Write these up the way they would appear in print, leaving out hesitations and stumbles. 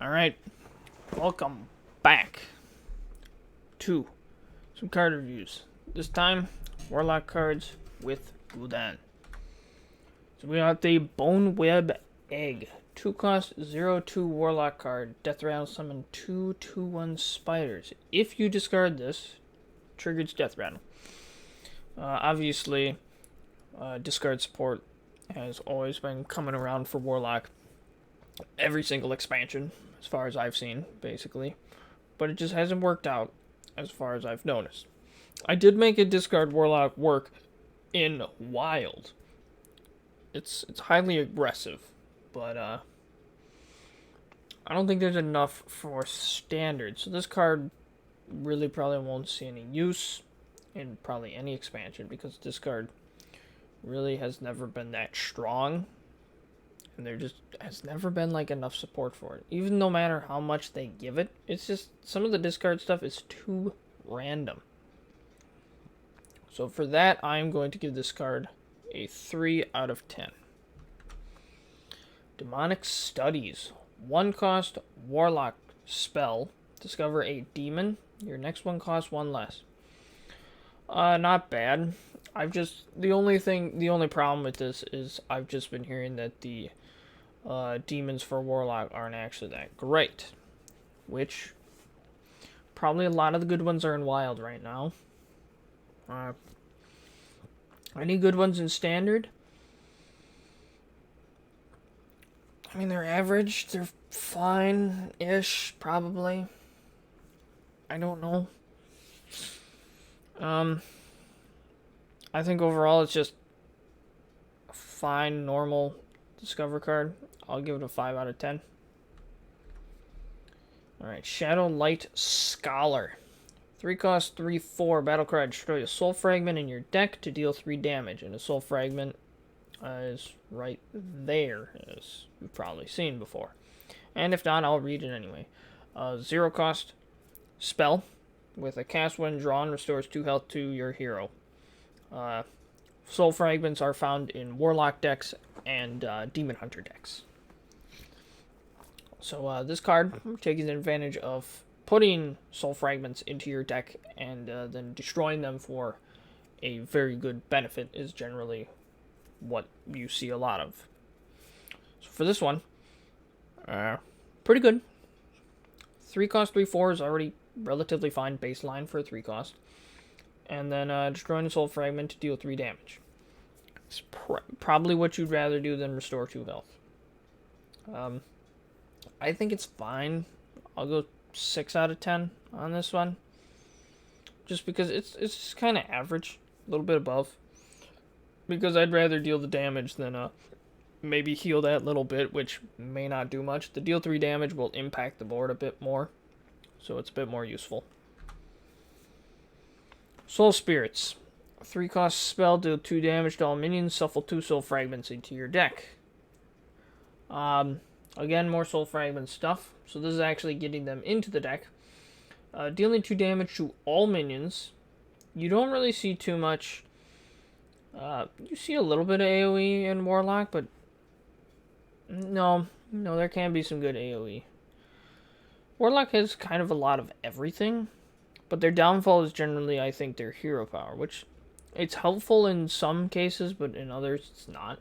Alright, welcome back to some card reviews. This time, Warlock cards with Gul'dan. So we got the Bone Web Egg. 2 cost, 0/2 Warlock card. Death Rattle summon 2 2/1 spiders. If you discard this, triggers Death Rattle. Obviously, discard support has always been coming around for Warlock. Every single expansion, as far as I've seen, basically. But it just hasn't worked out, as far as I've noticed. I did make a discard Warlock work in Wild. It's highly aggressive, but I don't think there's enough for Standard. So this card really probably won't see any use in probably any expansion, because this card really has never been that strong. And there just has never been like enough support for it. Even no matter how much they give it, it's just some of the discard stuff is too random. So for that, I'm going to give this card a 3 out of 10. Demonic Studies. 1 cost Warlock spell. Discover a demon. Your next one costs 1 less. Not bad. The only problem with this is I've just been hearing that the demons for Warlock aren't actually that great, which probably a lot of the good ones are in Wild right now. Any good ones in Standard? I mean, they're average. They're fine-ish, probably. I don't know. I think overall it's just a fine, normal Discover card. I'll give it a 5 out of 10. Alright, Shadowlight Scholar. 3 cost, 3/4 battle cry. Destroy a soul fragment in your deck to deal 3 damage. And a soul fragment is right there, as you've probably seen before. And if not, I'll read it anyway. 0 cost spell. With a cast when drawn, restores 2 health to your hero. Soul fragments are found in Warlock decks and Demon Hunter decks. So this card, taking advantage of putting soul fragments into your deck and then destroying them for a very good benefit, is generally what you see a lot of. So for this one, pretty good. 3 cost, 3/4 is already relatively fine baseline for a 3 cost. And then destroying a soul fragment to deal 3 damage. It's probably what you'd rather do than restore 2 health. I think it's fine. I'll go 6 out of 10 on this one. Just because it's just kind of average. A little bit above. Because I'd rather deal the damage than maybe heal that little bit, which may not do much. The deal 3 damage will impact the board a bit more. So it's a bit more useful. Soul Spirits. 3 cost spell, deal 2 damage to all minions, shuffle 2 soul fragments into your deck. Again, more soul fragment stuff. So this is actually getting them into the deck. Dealing 2 damage to all minions. You don't really see too much. You see a little bit of AoE in Warlock, but no, there can be some good AoE. Warlock has kind of a lot of everything. But their downfall is generally, I think, their hero power, which it's helpful in some cases, but in others it's not.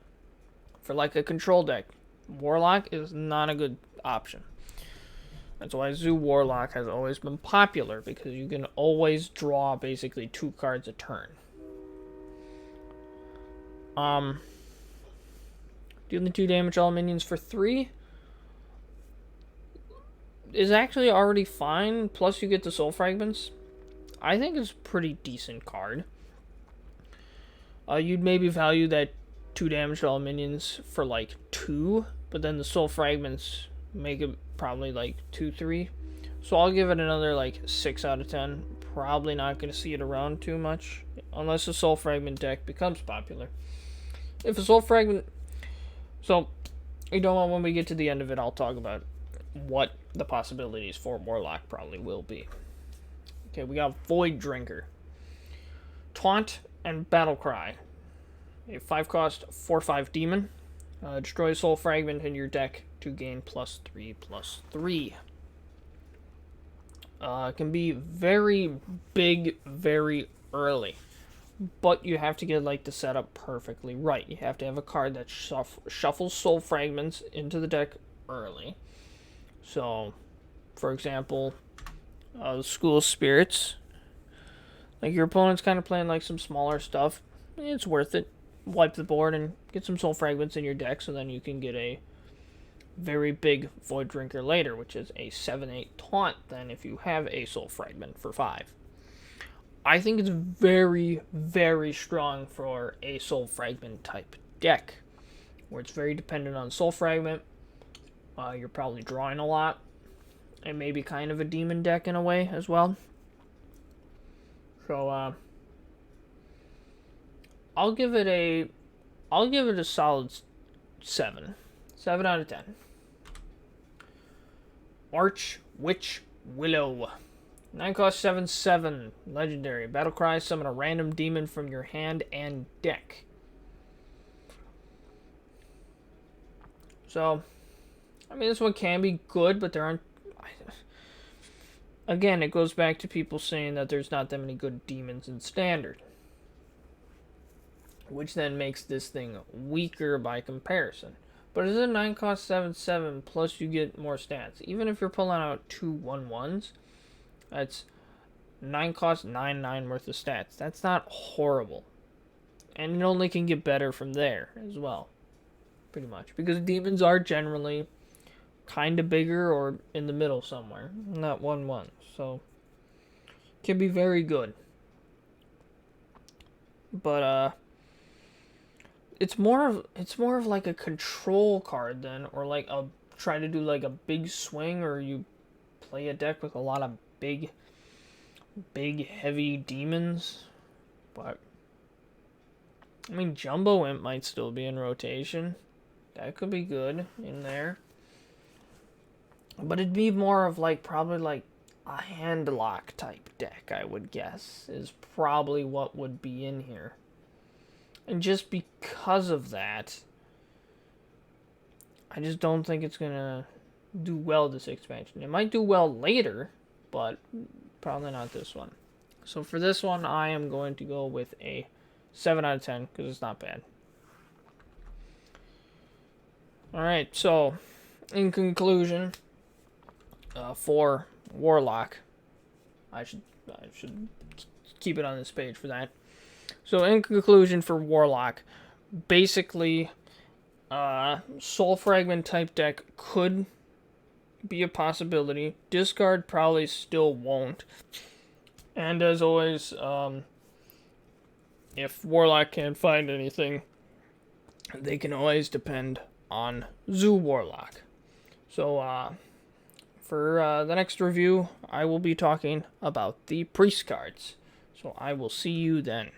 For like a control deck, Warlock is not a good option. That's why Zoo Warlock has always been popular, because you can always draw basically 2 cards a turn. Dealing 2 damage to all minions for 3 is actually already fine, plus you get the soul fragments. I think it's a pretty decent card. You'd maybe value that 2 damage to all minions for like 2, but then the soul fragments make it probably like 2, 3. So I'll give it another like 6 out of 10. Probably not going to see it around too much, unless the soul fragment deck becomes popular. If a soul fragment... So, you know what, when we get to the end of it, I'll talk about what the possibilities for Warlock probably will be. Okay, we got Void Drinker. Taunt and Battle Cry. A 5 cost, 4/5 demon. Destroy a soul fragment in your deck to gain +3/+3. It can be very big, very early. But you have to get like the setup perfectly right. You have to have a card that shuffles soul fragments into the deck early. So, for example, School of Spirits. Like your opponent's kind of playing like some smaller stuff. It's worth it. Wipe the board and get some soul fragments in your deck, so then you can get a very big Void Drinker later, which is a 7/8 taunt. Then if you have a soul fragment for 5. I think it's very, very strong for a Soul Fragment type deck, where it's very dependent on Soul Fragment. You're probably drawing a lot, and maybe kind of a demon deck in a way as well. So I'll give it a solid 7. 7 out of 10. Arch Witch Willow. 9 cost 7/7. Legendary. Battle cry. Summon a random demon from your hand and deck. So, I mean, this one can be good, but there aren't... Again, it goes back to people saying that there's not that many good demons in Standard, which then makes this thing weaker by comparison. But it's a 9 cost 7/7, plus you get more stats. Even if you're pulling out 2 1/1s, that's 9 cost 9/9 worth of stats. That's not horrible. And it only can get better from there as well. Pretty much. Because demons are generally kind of bigger or in the middle somewhere. Not 1/1. So, can be very good. But, it's more of like a control card then. Or like try to do like a big swing, or you play a deck with a lot of big heavy demons. But I mean, Jumbo Imp might still be in rotation. That could be good in there. But it'd be more of like probably like a handlock type deck, I would guess, is probably what would be in here. And just because of that, I just don't think it's gonna do well this expansion. It might do well later, but probably not this one. So for this one, I am going to go with a 7 out of 10, because it's not bad. Alright, so in conclusion, for Warlock, I should keep it on this page for that. So in conclusion for Warlock, basically, Soul Fragment type deck could be a possibility. Discard probably still won't. And as always, if Warlock can't find anything, they can always depend on Zoo Warlock. So, for the next review, I will be talking about the Priest cards. So I will see you then.